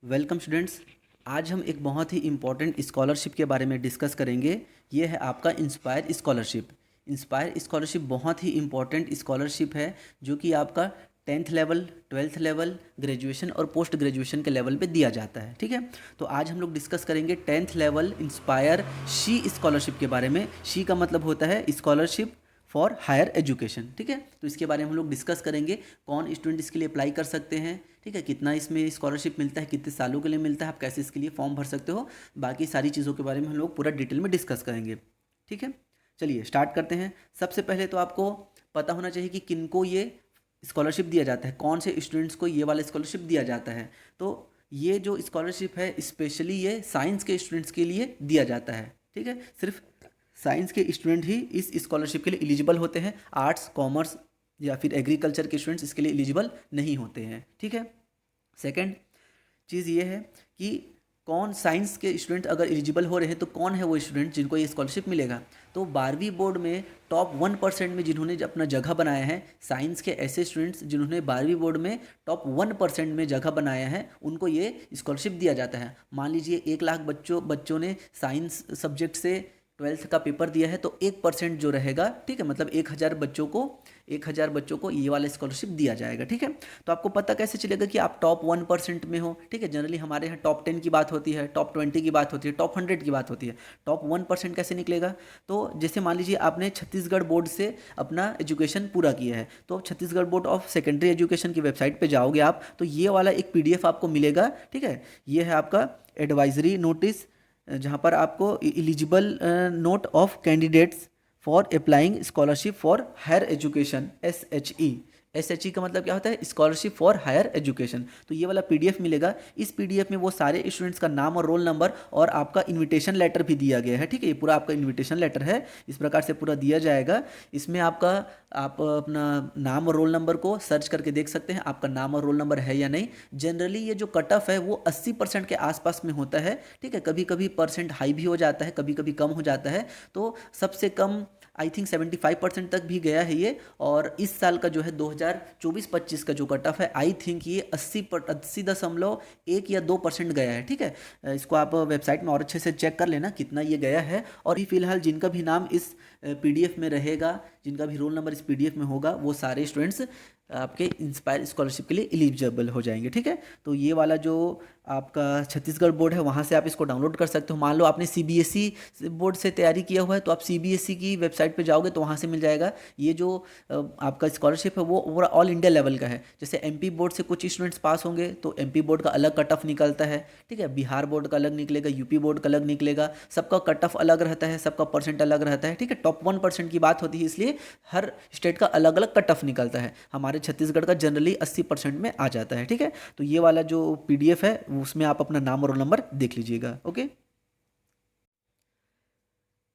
Welcome students. आज हम एक बहुत ही इम्पॉर्टेंट स्कॉलरशिप के बारे में डिस्कस करेंगे। ये है आपका इंस्पायर स्कॉलरशिप। इंस्पायर स्कॉलरशिप बहुत ही इम्पॉर्टेंट स्कॉलरशिप है जो कि आपका 10th level, 12th level, graduation और पोस्ट ग्रेजुएशन के लेवल पे दिया जाता है। ठीक है, तो आज हम लोग डिस्कस करेंगे 10th level inspire she scholarship के बारे में। शी का मतलब होता है स्कॉलरशिप फॉर हायर एजुकेशन। ठीक है, तो इसके बारे में हम लोग डिस्कस करेंगे कौन स्टूडेंट इसके लिए अप्लाई कर सकते हैं, ठीक है, कितना इसमें स्कॉलरशिप मिलता है, कितने सालों के लिए मिलता है, आप कैसे इसके लिए फॉर्म भर सकते हो, बाकी सारी चीज़ों के बारे में हम लोग पूरा डिटेल में डिस्कस करेंगे। ठीक है, चलिए स्टार्ट करते हैं। सबसे पहले तो आपको पता होना चाहिए कि किनको ये स्कॉलरशिप दिया जाता है, कौन से स्टूडेंट्स को ये वाला स्कॉलरशिप दिया जाता है। तो ये जो स्कॉलरशिप है स्पेशली ये साइंस के स्टूडेंट्स के लिए दिया जाता है। ठीक है, सिर्फ साइंस के स्टूडेंट ही इस स्कॉलरशिप के लिए एलिजिबल होते हैं। आर्ट्स, कॉमर्स या फिर एग्रीकल्चर के स्टूडेंट्स इसके लिए एलिजिबल नहीं होते हैं। ठीक है, सेकंड चीज़ ये है कि कौन साइंस के स्टूडेंट अगर एलिजिबल हो रहे हैं तो कौन है वो स्टूडेंट जिनको ये स्कॉलरशिप मिलेगा। तो 12वीं बोर्ड में टॉप 1% में जिन्होंने अपना जगह बनाया है, साइंस के ऐसे स्टूडेंट्स जिन्होंने 12वीं बोर्ड में टॉप 1% में जगह बनाया है, उनको ये स्कॉलरशिप दिया जाता है। मान लीजिए 1 लाख बच्चों ने साइंस सब्जेक्ट से 12th का पेपर दिया है, तो 1% जो रहेगा, ठीक है, मतलब 1,000 बच्चों को ये वाला स्कॉलरशिप दिया जाएगा। ठीक है, तो आपको पता कैसे चलेगा कि आप टॉप 1% में हो। ठीक है, जनरली हमारे यहाँ टॉप 10 की बात होती है, टॉप 20 की बात होती है, टॉप 100 की बात होती है। टॉप 1% कैसे निकलेगा? तो जैसे मान लीजिए आपने छत्तीसगढ़ बोर्ड से अपना एजुकेशन पूरा किया है, तो Chhattisgarh board of secondary education की वेबसाइट पर जाओगे आप, तो ये वाला एक PDF आपको मिलेगा। ठीक है, ये है आपका एडवाइजरी नोटिस, जहाँ पर आपको eligible note of candidates for applying scholarship for higher education, SHE का मतलब क्या होता है? Scholarship for higher education. तो ये वाला PDF मिलेगा। इस PDF में वो सारे स्टूडेंट्स का नाम और रोल नंबर और आपका इनविटेशन लेटर भी दिया गया है। ठीक है, ये पूरा आपका इनविटेशन लेटर है, इस प्रकार से पूरा दिया जाएगा। इसमें आप अपना नाम और रोल नंबर को सर्च करके देख सकते हैं आपका नाम और रोल नंबर है या नहीं। जनरली ये जो कट ऑफ है वो 80% के आसपास में होता है। ठीक है, कभी कभी परसेंट हाई भी हो जाता है, कभी कभी कम हो जाता है। तो सबसे कम आई थिंक 75% तक भी गया है ये। और इस साल का जो है 2024-25 का जो कट ऑफ है, आई थिंक ये 80.1 या 2% गया है। ठीक है, इसको आप वेबसाइट में और अच्छे से चेक कर लेना कितना ये गया है। और ये फिलहाल जिनका भी नाम इस PDF में रहेगा, जिनका भी रोल नंबर इस PDF में होगा, वो सारे स्टूडेंट्स आपके इंस्पायर स्कॉलरशिप के लिए एलिजिबल हो जाएंगे। ठीक है, तो ये वाला जो आपका छत्तीसगढ़ बोर्ड है वहाँ से आप इसको डाउनलोड कर सकते हो। मान लो आपने CBSE बोर्ड से तैयारी किया हुआ है, तो आप CBSE की वेबसाइट पे जाओगे तो वहाँ से मिल जाएगा। ये जो आपका स्कॉलरशिप है वो ओवरऑल ऑल इंडिया लेवल का है। जैसे MP बोर्ड से कुछ स्टूडेंट्स पास होंगे तो MP बोर्ड का अलग कट ऑफ निकलता है। ठीक है, बिहार बोर्ड का अलग निकलेगा, UP बोर्ड का अलग निकलेगा, सबका कट ऑफ अलग रहता है, सबका परसेंट अलग रहता है। ठीक है, टॉप 1% की बात होती है, इसलिए हर स्टेट का अलग अलग कट ऑफ निकलता है। हमारे छत्तीसगढ़ का जनरली 80% में आ जाता है। ठीक है, तो ये वाला जो PDF है उसमें आप अपना नाम और रोल नंबर देख लीजिएगा। ओके,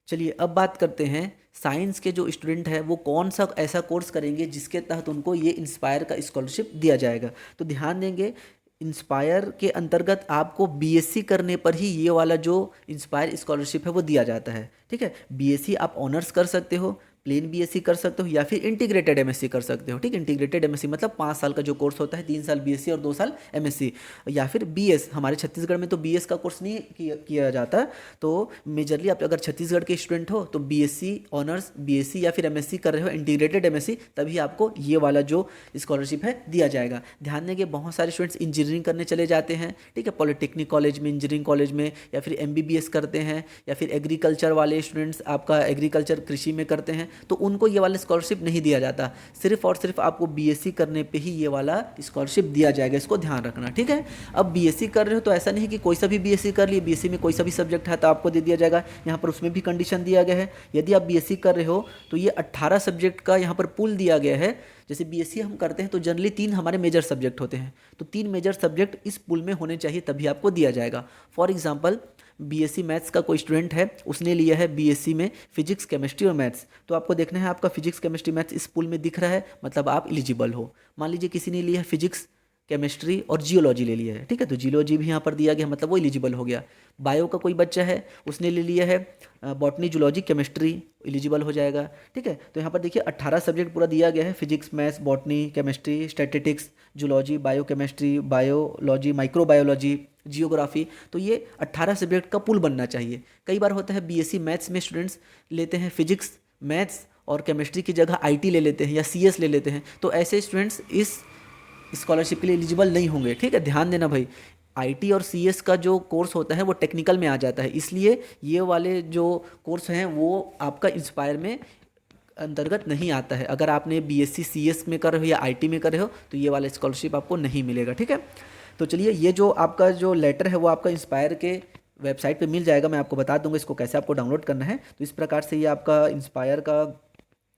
चलिए अब बात करते हैं साइंस के जो स्टूडेंट है वो कौन सा ऐसा कोर्स करेंगे जिसके तहत उनको ये इंस्पायर का स्कॉलरशिप दिया जाएगा। तो ध्यान देंगे, इंस्पायर के अंतर्गत आपको BSc करने पर ही ये वाला जो इंस्पायर स्कॉलरशिप है वो दिया जाता है। ठीक है, BSc आप ऑनर्स कर सकते हो, प्लेन BSc कर सकते हो, या फिर इंटीग्रेटेड MSc कर सकते हो। ठीक है, इंटीग्रेटेड MSc मतलब 5 साल का जो कोर्स होता है, 3 साल BSc और 2 साल MSc, या फिर BS। हमारे छत्तीसगढ़ में तो BS का कोर्स नहीं किया जाता। तो मेजरली आप अगर छत्तीसगढ़ के स्टूडेंट हो तो BSc ऑनर्स, BSc या फिर MSc कर रहे हो, इंटीग्रेटेड MSc, तभी आपको ये वाला जो स्कॉलरशिप है दिया जाएगा। ध्यान देंगे, बहुत सारे स्टूडेंट्स इंजीनियरिंग करने चले जाते हैं। ठीक है, पॉलिटेक्निक कॉलेज में, इंजीनियरिंग कॉलेज में, या फिर MBBS करते हैं, या फिर एग्रीकल्चर वाले स्टूडेंट्स आपका एग्रीकल्चर कृषि में करते हैं, तो उनको ये वाला स्कॉलरशिप नहीं दिया जाता। सिर्फ और सिर्फ आपको BSc करने पे ही ये वाला स्कॉलरशिप दिया जाएगा, इसको ध्यान रखना। ठीक है, अब BSc कर रहे हो तो ऐसा नहीं कि कोई सा भी BSc कर लिए, BSc में कोई सा भी सब्जेक्ट है तो आपको दे दिया जाएगा। यहाँ पर उसमें भी कंडीशन दिया गया है। यदि आप BSc कर रहे हो तो ये 18 सब्जेक्ट का यहाँ पर पूल दिया गया है। जैसे BSc हम करते हैं तो जनरली 3 हमारे मेजर सब्जेक्ट होते हैं, तो 3 मेजर सब्जेक्ट इस पूल में होने चाहिए तभी आपको दिया जाएगा। फॉर एग्जाम्पल, BSc मैथ्स का कोई स्टूडेंट है, उसने लिया है BSc में फिजिक्स, केमिस्ट्री और मैथ्स, तो आपको देखना है आपका फिजिक्स, केमिस्ट्री, मैथ्स इस पूल में दिख रहा है, मतलब आप एलिजिबल हो। मान लीजिए किसी ने लिया है फिजिक्स, केमिस्ट्री और जियोलॉजी ले लिया है। ठीक है, तो जियोलॉजी भी यहाँ पर दिया गया, मतलब वो एलिजिबल हो गया। बायो का कोई बच्चा है, उसने ले लिया है बॉटनी, जूलॉजी, केमिस्ट्री, एलिजिबल हो जाएगा। ठीक है, तो यहाँ पर देखिए 18 सब्जेक्ट पूरा दिया गया है, physics, maths, botany, chemistry, statistics, zoology, bio chemistry, biology, microbiology, geography, तो ये 18 सब्जेक्ट का पूल बनना चाहिए। कई बार होता है बीएससी मैथ्स में स्टूडेंट्स लेते हैं फिजिक्स, मैथ्स और केमिस्ट्री की जगह आईटी ले लेते हैं या सीएस ले लेते हैं, तो ऐसे स्टूडेंट्स इस स्कॉलरशिप के लिए एलिजिबल नहीं होंगे। ठीक है, ध्यान देना भाई, आईटी और सीएस का जो कोर्स होता है वो टेक्निकल में आ जाता है, इसलिए ये वाले जो कोर्स हैं वो आपका इंस्पायर में अंतर्गत नहीं आता है। अगर आपने बीएससी सीएस में कर रहे हो या आईटी में कर रहे हो तो ये वाला स्कॉलरशिप आपको नहीं मिलेगा। ठीक है, तो चलिए ये जो आपका जो लेटर है वो आपका इंस्पायर के वेबसाइट पे मिल जाएगा, मैं आपको बता दूंगा इसको कैसे आपको डाउनलोड करना है। तो इस प्रकार से ये आपका इंस्पायर का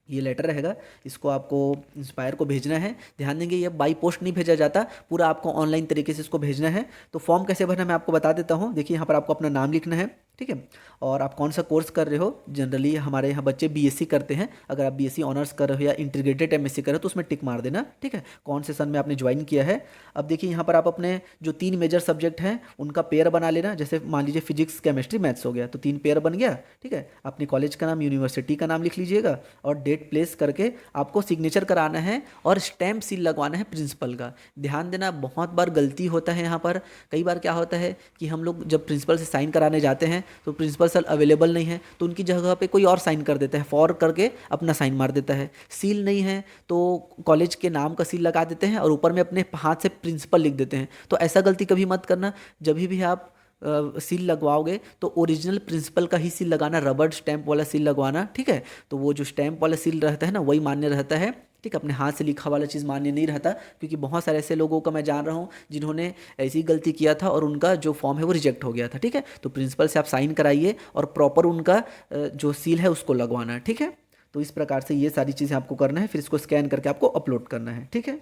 ये लेटर रहेगा, इसको आपको इंस्पायर को भेजना है। ध्यान देंगे ये बाई पोस्ट नहीं भेजा जाता, पूरा आपको ऑनलाइन तरीके से इसको भेजना है। तो फॉर्म कैसे भरना मैं आपको बता देता हूँ। देखिए यहाँ पर आपको अपना नाम लिखना है, ठीक है, और आप कौन सा कोर्स कर रहे हो। जनरली हमारे यहाँ बच्चे बीएससी करते हैं, अगर आप बीएससी ऑनर्स कर रहे हो या इंटीग्रेटेड एमएससी कर रहे हो तो उसमें टिक मार देना। ठीक है, कौन से सन में आपने ज्वाइन किया है। अब देखिए यहाँ पर आप अपने जो 3 मेजर सब्जेक्ट हैं उनका पेयर बना लेना। जैसे मान लीजिए फिजिक्स केमिस्ट्री मैथ्स हो गया तो 3 पेयर बन गया। ठीक है, अपनी कॉलेज का नाम, यूनिवर्सिटी का नाम लिख लीजिएगा और डेट प्लेस करके आपको सिग्नेचर कराना है और स्टैम्प सील लगवाना है प्रिंसिपल का। ध्यान देना, बहुत बार गलती होता है यहाँ पर। कई बार क्या होता है कि हम लोग जब प्रिंसिपल से साइन कराने जाते हैं तो प्रिंसिपल सर अवेलेबल नहीं है तो उनकी जगह पे कोई और साइन कर देता है, फॉर करके अपना साइन मार देता है। सील नहीं है तो कॉलेज के नाम का सील लगा देते हैं और ऊपर में अपने हाथ से प्रिंसिपल लिख देते हैं। तो ऐसा गलती कभी मत करना। जब भी आप सील लगवाओगे तो ओरिजिनल प्रिंसिपल का ही सील लगाना, रबड़ स्टैंप वाला सील लगवाना। ठीक है, तो वो जो स्टैंप वाला सील रहता है ना वही मान्य रहता है। ठीक, अपने हाथ से लिखा वाला चीज़ मान्य नहीं रहता, क्योंकि बहुत सारे ऐसे लोगों का मैं जान रहा हूँ जिन्होंने ऐसी गलती किया था और उनका जो फॉर्म है वो रिजेक्ट हो गया था। ठीक है, तो प्रिंसिपल से आप साइन कराइए और प्रॉपर उनका जो सील है उसको लगवाना है। ठीक है, तो इस प्रकार से ये सारी चीज़ें आपको करना है, फिर इसको स्कैन करके आपको अपलोड करना है। ठीक है,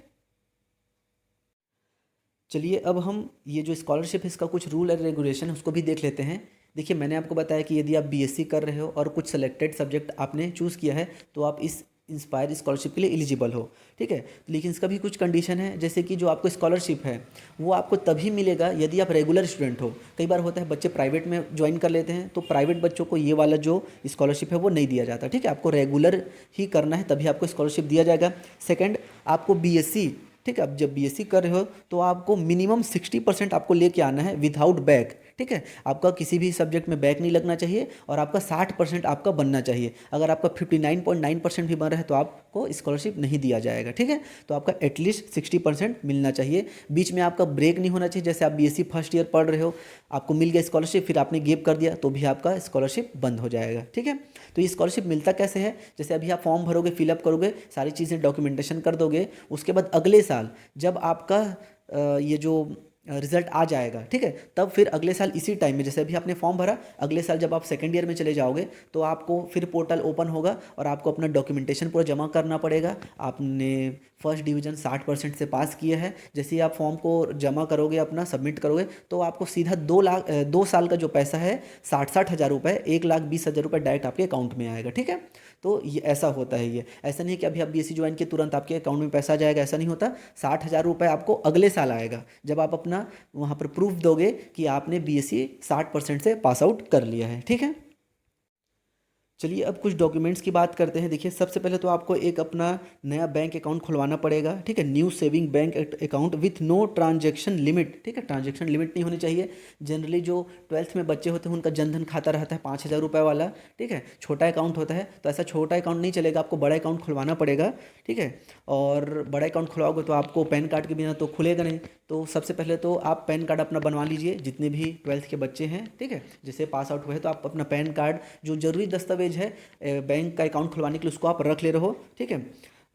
चलिए अब हम ये जो स्कॉलरशिप है इसका कुछ रूल एंड रेगुलेशन है उसको भी देख लेते हैं। देखिए मैंने आपको बताया कि यदि आप बीएससी कर रहे हो और कुछ सेलेक्टेड सब्जेक्ट आपने चूज़ किया है तो आप इस इंस्पायर स्कॉलरशिप के लिए एलिजिबल हो। ठीक है, लेकिन इसका भी कुछ कंडीशन है, जैसे कि जो आपको स्कॉलरशिप है वो आपको तभी मिलेगा यदि आप रेगुलर स्टूडेंट हो। कई बार होता है बच्चे प्राइवेट में ज्वाइन कर लेते हैं तो प्राइवेट बच्चों को ये वाला जो स्कॉलरशिप है वो नहीं दिया जाता। ठीक है, आपको रेगुलर ही करना है तभी आपको स्कॉलरशिप दिया जाएगा। सेकेंड, आपको बीएससी, ठीक है, अब जब बीएससी कर रहे हो तो आपको मिनिमम 60% आपको लेके आना है विदाउट बैक। ठीक है, आपका किसी भी सब्जेक्ट में बैक नहीं लगना चाहिए और आपका 60% आपका बनना चाहिए। अगर आपका 59.9% भी बन रहा है तो आपको स्कॉलरशिप नहीं दिया जाएगा। ठीक है, तो आपका एटलीस्ट 60% मिलना चाहिए। बीच में आपका ब्रेक नहीं होना चाहिए। जैसे आप बीएससी फर्स्ट ईयर पढ़ रहे हो, आपको मिल गया स्कॉलरशिप, फिर आपने गैप कर दिया तो भी आपका स्कॉलरशिप बंद हो जाएगा। ठीक है, तो ये स्कॉलरशिप मिलता कैसे है, जैसे अभी आप फॉर्म भरोगे, फिलअप करोगे, सारी चीज़ें डॉक्यूमेंटेशन कर दोगे, उसके बाद अगले साल जब आपका ये जो रिजल्ट आ जाएगा, ठीक है, तब फिर अगले साल इसी टाइम में, जैसे अभी आपने फॉर्म भरा, अगले साल जब आप सेकेंड ईयर में चले जाओगे तो आपको फिर पोर्टल ओपन होगा और आपको अपना डॉक्यूमेंटेशन पूरा जमा करना पड़ेगा। आपने फर्स्ट डिवीज़न 60% से पास किया है, जैसे ही आप फॉर्म को जमा करोगे, अपना सबमिट करोगे, तो आपको सीधा 2 साल का जो पैसा है 60,000 रुपये, 1,20,000 रुपये डायरेक्ट आपके अकाउंट में आएगा। ठीक है, तो ये ऐसा होता है। ये ऐसा नहीं है कि अभी आप बीएससी ज्वाइन किए तुरंत आपके अकाउंट में पैसा आ जाएगा, ऐसा नहीं होता। 60,000 रुपये आपको अगले साल आएगा जब आप अपना वहाँ पर प्रूफ दोगे कि आपने बीएससी 60% से पास आउट कर लिया है। ठीक है, चलिए अब कुछ डॉक्यूमेंट्स की बात करते हैं। देखिए सबसे पहले तो आपको एक अपना नया बैंक अकाउंट खुलवाना पड़ेगा। ठीक है, new saving bank account with no transaction limit. ठीक है, ट्रांजैक्शन लिमिट नहीं होनी चाहिए। जनरली जो 12th में बच्चे होते हैं उनका जनधन खाता रहता है 5,000 रुपये वाला। ठीक है, छोटा अकाउंट होता है, तो ऐसा छोटा अकाउंट नहीं चलेगा, आपको बड़ा अकाउंट खुलवाना पड़ेगा। ठीक है, और बड़ा अकाउंट खुलवाओगे तो आपको पैन कार्ड के बिना तो खुलेगा नहीं। तो सबसे पहले तो आप पैन कार्ड अपना बनवा लीजिए, जितने भी 12th के बच्चे हैं। ठीक है, जैसे पास आउट हुए हैं तो आप अपना पैन कार्ड, जो जरूरी दस्तावेज है बैंक का अकाउंट खुलवाने के लिए, उसको आप रख ले रहो। ठीक है,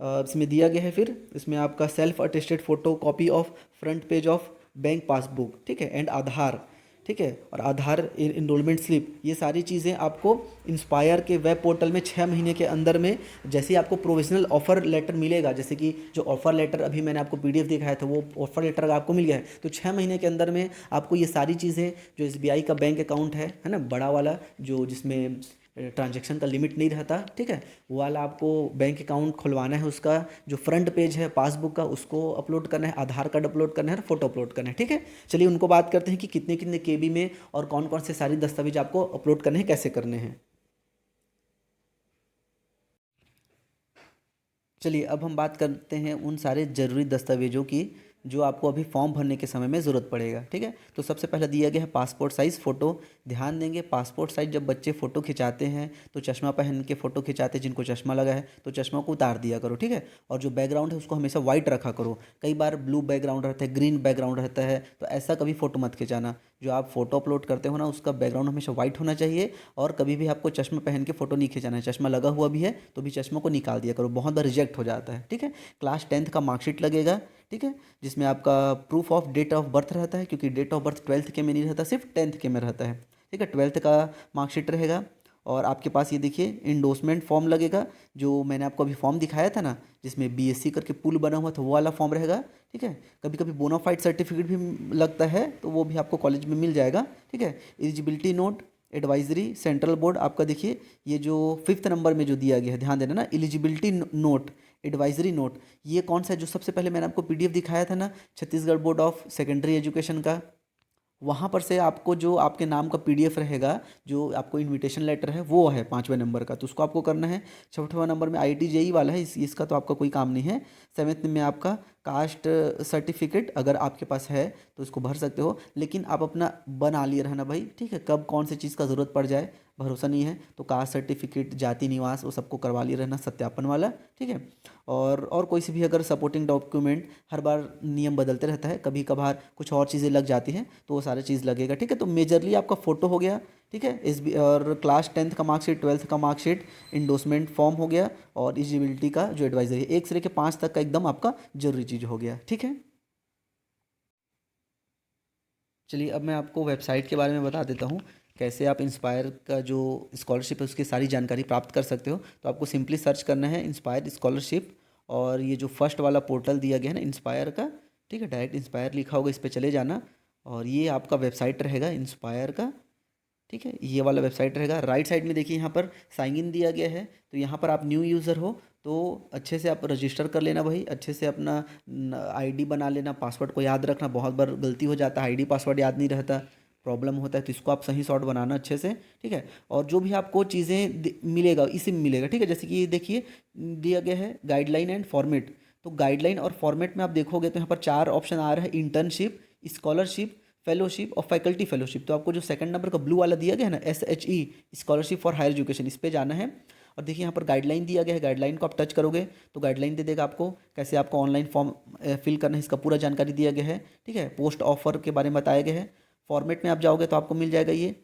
इसमें दिया गया है, फिर इसमें आपका self attested photo copy of front page of bank passbook. ठीक है, एंड आधार। ठीक है, और आधार इनरोलमेंट स्लिप, ये सारी चीज़ें आपको इंस्पायर के वेब पोर्टल में 6 महीने के अंदर में, जैसे ही आपको प्रोविजनल ऑफर लेटर मिलेगा, जैसे कि जो ऑफर लेटर अभी मैंने आपको पीडीएफ दिखाया था वो ऑफर लेटर आपको मिल गया है, तो 6 महीने के अंदर में आपको ये सारी चीज़ें, जो एसबीआई का बैंक अकाउंट है ना, बड़ा वाला, जो जिसमें ट्रांजैक्शन का लिमिट नहीं रहता, ठीक है, वो वाला आपको बैंक अकाउंट खुलवाना है। उसका जो फ्रंट पेज है पासबुक का उसको अपलोड करना है, आधार कार्ड अपलोड करना है और फोटो अपलोड करना है। ठीक है, चलिए उनको बात करते हैं कि कितने कितने केबी में और कौन कौन से सारी दस्तावेज आपको अपलोड करने हैं, कैसे करने हैं। चलिए अब हम बात करते हैं उन सारे ज़रूरी दस्तावेजों की जो आपको अभी फॉर्म भरने के समय में ज़रूरत पड़ेगा। ठीक है, तो सबसे पहले दिया गया है पासपोर्ट साइज़ फ़ोटो। ध्यान देंगे, पासपोर्ट साइज़ जब बच्चे फ़ोटो खिंचाते हैं तो चश्मा पहन के फ़ोटो खिंचाते हैं, जिनको चश्मा लगा है तो चश्मा को उतार दिया करो। ठीक है, और जो बैकग्राउंड है उसको हमेशा वाइट रखा करो। कई बार ब्लू बैकग्राउंड रहता है, ग्रीन बैकग्राउंड रहता है, तो ऐसा कभी फ़ोटो मत खिंचाना। जो आप फ़ोटो अपलोड करते हो ना, उसका बैकग्राउंड हमेशा वाइट होना चाहिए। और कभी भी आपको चश्मा पहन के फ़ोटो नहीं खिंचाना है। चश्मा लगा हुआ भी है तो भी चश्मा को निकाल दिया करो, बहुत बार रिजेक्ट हो जाता है। ठीक है, क्लास 10th का मार्कशीट लगेगा। ठीक है, जिसमें आपका proof of date of birth रहता है, क्योंकि डेट ऑफ बर्थ 12th के में नहीं रहता, सिर्फ 10th के में रहता है। ठीक है, 12th का मार्कशीट रहेगा। और आपके पास ये देखिए इंडोर्समेंट फॉर्म लगेगा, जो मैंने आपको अभी फॉर्म दिखाया था ना, जिसमें बीएससी करके पुल बना हुआ था, वो वाला फॉर्म रहेगा। ठीक है, कभी कभी बोनाफाइड सर्टिफिकेट भी लगता है, तो वो भी आपको कॉलेज में मिल जाएगा। ठीक है, eligibility note, advisory, central board आपका देखिए, ये जो 5th नंबर में जो दिया गया है, ध्यान देना ना, एलिजिबिलिटी नोट, एडवाइजरी नोट, ये कौन सा है? जो सबसे पहले मैंने आपको पीडीएफ दिखाया था ना, Chhattisgarh board of secondary education का, वहाँ पर से आपको जो आपके नाम का पीडीएफ रहेगा, जो आपको इनविटेशन लेटर है, वो है 5वें नंबर का, तो उसको आपको करना है। 6वां नंबर में आईटी जेई वाला है, इसका तो आपका कोई काम नहीं है। 7th में आपका कास्ट सर्टिफिकेट अगर आपके पास है तो इसको भर सकते हो, लेकिन आप अपना बना लिए रहना भाई। ठीक है, कब कौन सी चीज़ का ज़रूरत पड़ जाए भरोसा नहीं है, तो कास्ट सर्टिफिकेट, जाति निवास, वो सबको करवा लिए रहना, सत्यापन वाला। ठीक है, और कोई से भी अगर सपोर्टिंग डॉक्यूमेंट, हर बार नियम बदलते रहता है, कभी कभार कुछ और चीज़ें लग जाती हैं, तो वो सारी चीज़ लगेगा। ठीक है, तो मेजरली आपका फ़ोटो हो गया। ठीक है, इस और क्लास 10th का मार्कशीट, 12th का मार्कशीट, इंडोसमेंट फॉर्म हो गया, और एलिजिबिलिटी का जो एडवाइजरी है, 1 से लेकर 5 तक का एकदम आपका जरूरी चीज़ हो गया। ठीक है, चलिए अब मैं आपको वेबसाइट के बारे में बता देता हूँ, कैसे आप इंस्पायर का जो स्कॉलरशिप है उसकी सारी जानकारी प्राप्त कर सकते हो। तो आपको सिंपली सर्च करना है इंस्पायर स्कॉलरशिप, और ये जो फर्स्ट वाला पोर्टल दिया गया है ना इंस्पायर का, ठीक है, डायरेक्ट इंस्पायर लिखा होगा, इस पर चले जाना, और ये आपका वेबसाइट रहेगा इंस्पायर का। ठीक है, ये वाला वेबसाइट रहेगा। राइट साइड में देखिए यहाँ पर साइन इन दिया गया है, तो यहाँ पर आप न्यू यूज़र हो तो अच्छे से आप रजिस्टर कर लेना भाई, अच्छे से अपना आईडी बना लेना, पासवर्ड को याद रखना, बहुत बार गलती हो जाता है, आईडी पासवर्ड याद नहीं रहता, प्रॉब्लम होता है, तो इसको आप सही सॉर्ट बनाना अच्छे से। ठीक है, और जो भी आपको चीज़ें मिलेगा इसी में मिलेगा। ठीक है, जैसे कि ये देखिए दिया गया है गाइडलाइन एंड फॉर्मेट, तो गाइडलाइन और फॉर्मेट में आप देखोगे तो यहाँ पर 4 ऑप्शन आ रहा है, इंटर्नशिप, स्कॉलरशिप, फेलोशिप और फैकल्टी फेलोशिप। तो आपको जो सेकंड नंबर का ब्लू वाला दिया गया है ना, SHE, scholarship for higher education, इस पे जाना है। और देखिए यहाँ पर गाइडलाइन दिया गया है, गाइडलाइन को आप टच करोगे तो गाइडलाइन दे देगा आपको, कैसे आपको ऑनलाइन फॉर्म फिल करना है, इसका पूरा जानकारी दिया गया है। ठीक है, पोस्ट ऑफर के बारे में बताया गया है। फॉर्मेट में आप जाओगे तो आपको मिल जाएगा ये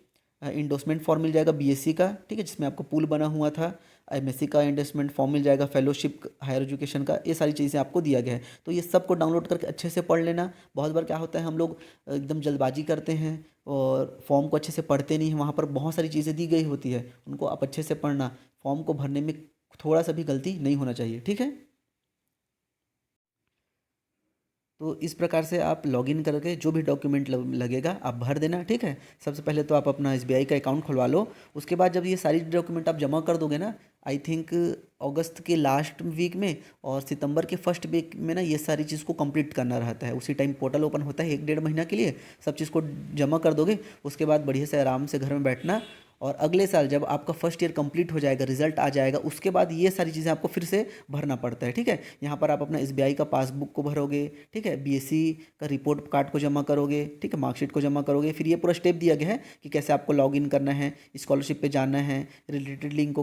इंडोसमेंट फॉर्म मिल जाएगा बीएससी का। ठीक है, जिसमें आपको पूल बना हुआ था, एमएससी का इंडोसमेंट फॉर्म मिल जाएगा, फेलोशिप हायर एजुकेशन का, ये सारी चीज़ें आपको दिया गया है। तो ये सबको डाउनलोड करके अच्छे से पढ़ लेना। बहुत बार क्या होता है, हम लोग एकदम जल्दबाजी करते हैं और फॉर्म को अच्छे से पढ़ते नहीं हैं, वहाँ पर बहुत सारी चीज़ें दी गई होती है, उनको आप अच्छे से पढ़ना। फॉर्म को भरने में थोड़ा सा भी गलती नहीं होना चाहिए। ठीक है, तो इस प्रकार से आप लॉगिन करके जो भी डॉक्यूमेंट लगेगा आप भर देना। ठीक है, सबसे पहले तो आप अपना एसबीआई का अकाउंट खुलवा लो। उसके बाद जब ये सारी डॉक्यूमेंट आप जमा कर दोगे ना, आई थिंक अगस्त के लास्ट वीक में और सितंबर के फर्स्ट वीक में ना, ये सारी चीज़ को कंप्लीट करना रहता है। उसी टाइम पोर्टल ओपन होता है 1 डेढ़ महीना के लिए, सब चीज़ को जमा कर दोगे, उसके बाद बढ़िया से आराम से घर में बैठना। और अगले साल जब आपका फर्स्ट ईयर कंप्लीट हो जाएगा, रिजल्ट आ जाएगा, उसके बाद ये सारी चीज़ें आपको फिर से भरना पड़ता है। ठीक है, यहाँ पर आप अपना एसबीआई का पासबुक को भरोगे। ठीक है, बीएससी का रिपोर्ट कार्ड को जमा करोगे। ठीक है, मार्कशीट को जमा करोगे। फिर ये पूरा स्टेप दिया गया है कि कैसे आपको लॉगिन करना है, स्कॉलरशिप पे जाना है, रिलेटेड लिंक को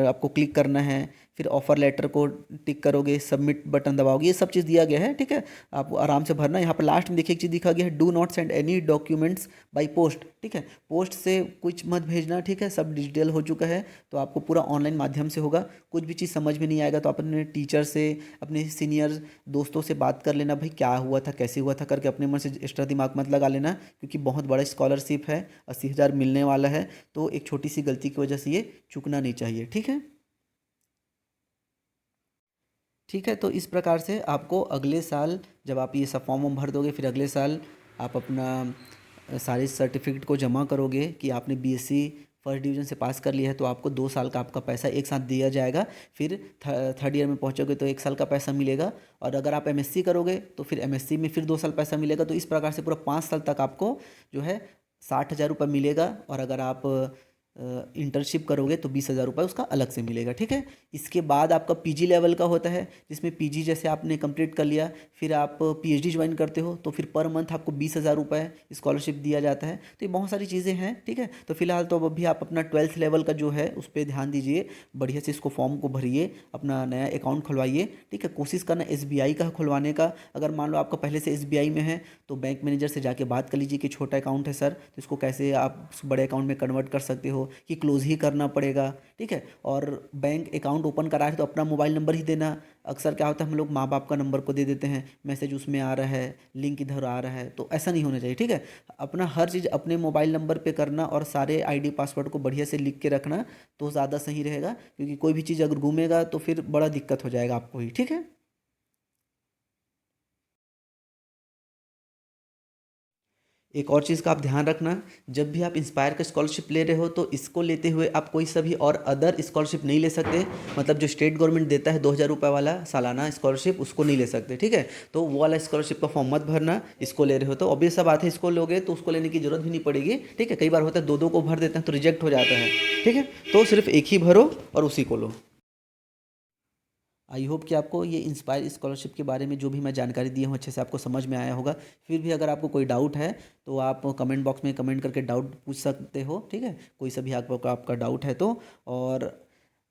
आपको क्लिक करना है, फिर ऑफर लेटर को टिक करोगे, सबमिट बटन दबाओगे, ये सब चीज़ दिया गया है। ठीक है, आप आराम से भरना। यहाँ पर लास्ट में देखिए एक चीज़ दिखा गया है, do not send any documents by post. ठीक है, पोस्ट से कुछ मत भेजना। ठीक है, सब डिजिटल हो चुका है, तो आपको पूरा ऑनलाइन माध्यम से होगा। कुछ भी चीज़ समझ में नहीं आएगा तो आप अपने टीचर से, अपने सीनियर दोस्तों से बात कर लेना, भाई क्या हुआ था, कैसे हुआ था करके, अपने मन से एक्स्ट्रा दिमाग मत लगा लेना, क्योंकि बहुत बड़ा स्कॉलरशिप है, 80,000 मिलने वाला है, तो एक छोटी सी गलती की वजह से ये चूकना नहीं चाहिए। ठीक है, ठीक है, तो इस प्रकार से आपको अगले साल जब आप ये सब फॉर्म वॉर्म भर दोगे, फिर अगले साल आप अपना सारे सर्टिफिकेट को जमा करोगे कि आपने बीएससी फर्स्ट डिवीज़न से पास कर लिया है, तो आपको 2 साल का आपका पैसा एक साथ दिया जाएगा। फिर थर्ड ईयर में पहुंचोगे तो 1 साल का पैसा मिलेगा, और अगर आप एमएससी करोगे तो फिर एमएससी में फिर 2 साल पैसा मिलेगा। तो इस प्रकार से पूरा 5 साल तक आपको जो है 60,000 रुपये मिलेगा। और अगर आप इंटर्नशिप करोगे तो 20,000 रुपये उसका अलग से मिलेगा, ठीक है। इसके बाद आपका पीजी लेवल का होता है, जिसमें पीजी जैसे आपने कंप्लीट कर लिया, फिर आप पीएचडी ज्वाइन करते हो तो फिर पर मंथ आपको 20,000 रुपये स्कॉलरशिप दिया जाता है। तो ये बहुत सारी चीज़ें हैं, ठीक है। तो फिलहाल तो अब अभी आप अपना 12th लेवल का जो है उस पर ध्यान दीजिए, बढ़िया से इसको फॉर्म को भरिए, अपना नया अकाउंट खुलवाइए, ठीक है। कोशिश करना एसबीआई का खुलवाने का। अगर मान लो आपका पहले से एसबीआई में है तो बैंक मैनेजर से जाके बात कर लीजिए कि छोटा अकाउंट है सर, तो इसको कैसे आप बड़े अकाउंट में कन्वर्ट कर सकते हो, कि क्लोज ही करना पड़ेगा, ठीक है। और बैंक अकाउंट ओपन करा है तो अपना मोबाइल नंबर ही देना। अक्सर क्या होता है हम लोग माँ बाप का नंबर को दे देते हैं, मैसेज उसमें आ रहा है, लिंक इधर आ रहा है, तो ऐसा नहीं होना चाहिए, ठीक है। अपना हर चीज़ अपने मोबाइल नंबर पे करना और सारे आईडी पासवर्ड को बढ़िया से लिख के रखना तो ज़्यादा सही रहेगा, क्योंकि कोई भी चीज़ अगर घूमेगा तो फिर बड़ा दिक्कत हो जाएगा आपको ही, ठीक है। एक और चीज़ का आप ध्यान रखना, जब भी आप इंस्पायर का स्कॉलरशिप ले रहे हो तो इसको लेते हुए आप कोई सा भी और अदर स्कॉलरशिप नहीं ले सकते। मतलब जो स्टेट गवर्नमेंट देता है 2,000 रुपये वाला सालाना स्कॉलरशिप, उसको नहीं ले सकते, ठीक है। तो वो वाला स्कॉलरशिप का फॉर्म मत भरना। इसको ले रहे हो तो ऑब्वियस सा बात है, इसको लोगे तो उसको लेने की जरूरत भी नहीं पड़ेगी, ठीक है। कई बार होता है दो दो को भर देते हैं तो रिजेक्ट हो जाता है, ठीक है। तो सिर्फ एक ही भरो और उसी को लो। आई होप कि आपको ये इंस्पायर स्कॉलरशिप के बारे में जो भी मैं जानकारी दी हूँ अच्छे से आपको समझ में आया होगा। फिर भी अगर आपको कोई डाउट है तो आप कमेंट बॉक्स में कमेंट करके डाउट पूछ सकते हो, ठीक है। कोई सा भी आपका डाउट है तो। और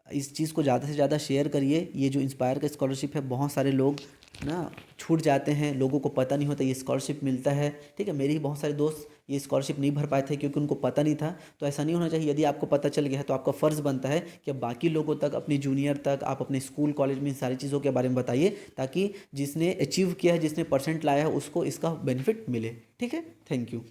इस चीज़ को ज़्यादा से ज़्यादा शेयर करिए। ये जो इंस्पायर का स्कॉलरशिप है बहुत सारे लोग ना छूट जाते हैं, लोगों को पता नहीं होता ये स्कॉलरशिप मिलता है, ठीक है। मेरे ही बहुत सारे दोस्त ये स्कॉलरशिप नहीं भर पाए थे क्योंकि उनको पता नहीं था। तो ऐसा नहीं होना चाहिए। यदि आपको पता चल गया है तो आपका फ़र्ज़ बनता है कि आप बाकी लोगों तक, अपनी जूनियर तक, आप अपने स्कूल कॉलेज में इन सारी चीज़ों के बारे में बताइए, ताकि जिसने अचीव किया है, जिसने परसेंट लाया है, उसको इसका बेनिफिट मिले, ठीक है। Thank you.